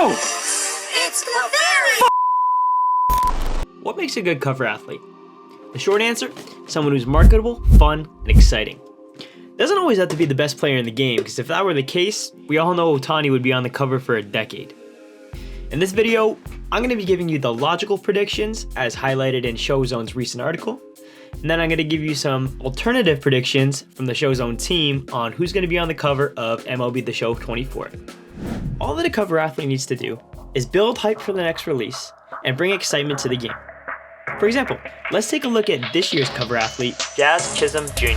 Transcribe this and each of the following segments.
No! It's the very... What makes a good cover athlete? The short answer, someone who's marketable, fun, and exciting. Doesn't always have to be the best player in the game, because if that were the case, we all know Ohtani would be on the cover for a decade. In this video, I'm going to be giving you the logical predictions as highlighted in ShowZone's recent article, and then I'm going to give you some alternative predictions from the ShowZone team on who's going to be on the cover of MLB The Show 24. All that a cover athlete needs to do is build hype for the next release and bring excitement to the game. For example, let's take a look at this year's cover athlete, Jazz Chisholm Jr.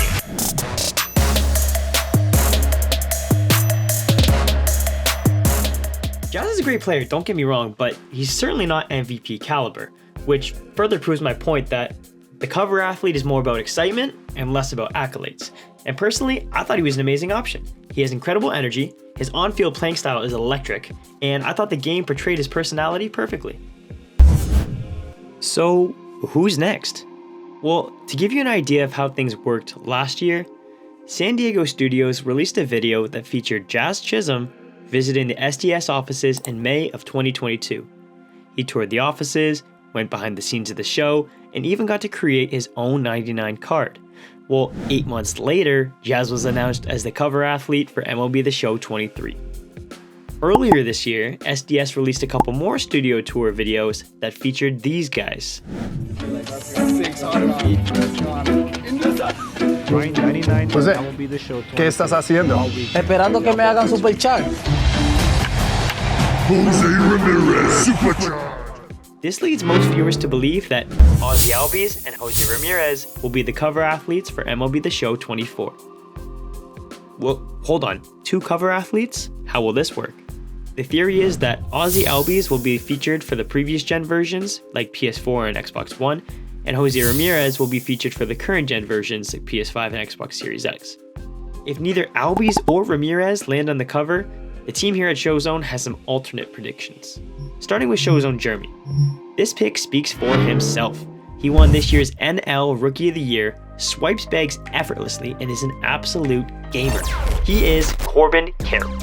Jazz is a great player, don't get me wrong, but he's certainly not MVP caliber, which further proves my point that the cover athlete is more about excitement and less about accolades. And personally, I thought he was an amazing option. He has incredible energy, his on-field playing style is electric, and I thought the game portrayed his personality perfectly. So, who's next? Well, to give you an idea of how things worked last year, San Diego Studios released a video that featured Jazz Chisholm visiting the SDS offices in May of 2022. He toured the offices, went behind the scenes of the show, and even got to create his own 99 card. Well, 8 months later, Jazz was announced as the cover athlete for MLB The Show 23. Earlier this year, SDS released a couple more studio tour videos that featured these guys. José, ¿qué estás haciendo? Esperando que me hagan super chat. This leads most viewers to believe that Ozzy Albies and Jose Ramirez will be the cover athletes for MLB The Show 24. Well, hold on, 2 cover athletes? How will this work? The theory is that Ozzy Albies will be featured for the previous gen versions, like PS4 and Xbox One, and Jose Ramirez will be featured for the current gen versions, like PS5 and Xbox Series X. If neither Albies or Ramirez land on the cover, the team here at ShowZone has some alternate predictions. Starting with ShowZone Jeremy. This pick speaks for himself. He won this year's NL Rookie of the Year, swipes bags effortlessly, and is an absolute gamer. He is Corbin Carroll.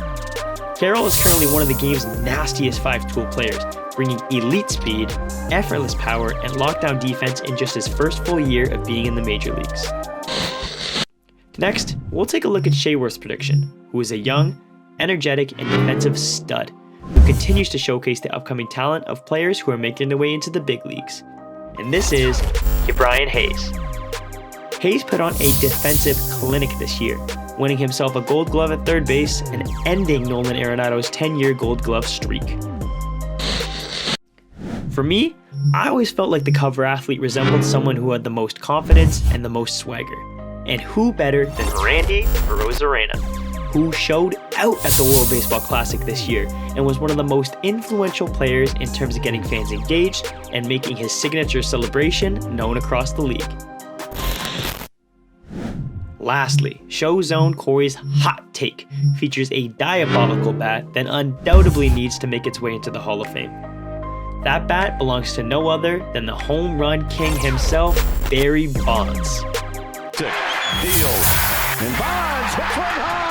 Carroll is currently one of the game's nastiest 5-tool players, bringing elite speed, effortless power, and lockdown defense in just his first full year of being in the major leagues. Next, we'll take a look at Shayworth's prediction, who is a young, energetic, and defensive stud, who continues to showcase the upcoming talent of players who are making their way into the big leagues. And this is Brian Hayes. Hayes put on a defensive clinic this year, winning himself a Gold Glove at third base and ending Nolan Arenado's 10-year Gold Glove streak. For me, I always felt like the cover athlete resembled someone who had the most confidence and the most swagger. And who better than Randy Arozarena, who showed out at the World Baseball Classic this year and was one of the most influential players in terms of getting fans engaged and making his signature celebration known across the league. Lastly, ShowZone Corey's hot take features a diabolical bat that undoubtedly needs to make its way into the Hall of Fame. That bat belongs to no other than the home run king himself, Barry Bonds. Deal, and Bonds hits one high.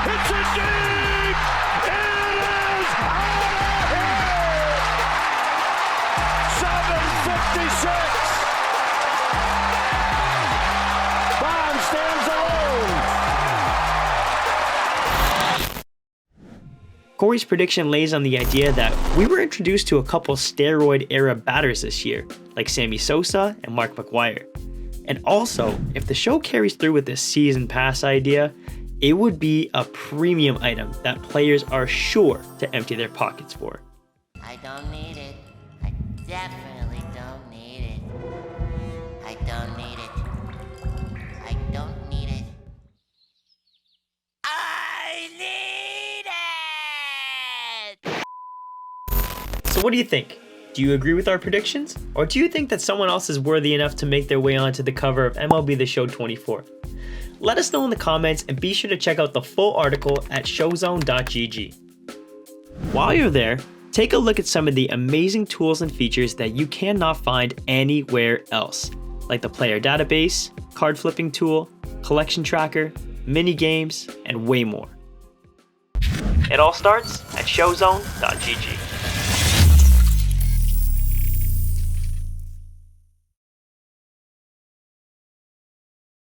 It's a deep. It is out of here. 756. Bonds stands alone. Corey's prediction lays on the idea that we were introduced to a couple steroid-era batters this year, like Sammy Sosa and Mark McGwire. And also, if the show carries through with this season pass idea, it would be a premium item that players are sure to empty their pockets for. I don't need it. I definitely don't need it. I don't need it. I don't need it. I need it! So what do you think? Do you agree with our predictions? Or do you think that someone else is worthy enough to make their way onto the cover of MLB The Show 24? Let us know in the comments and be sure to check out the full article at showzone.gg. While you're there, take a look at some of the amazing tools and features that you cannot find anywhere else, like the player database, card flipping tool, collection tracker, mini games, and way more. It all starts at at ShowZone.gg.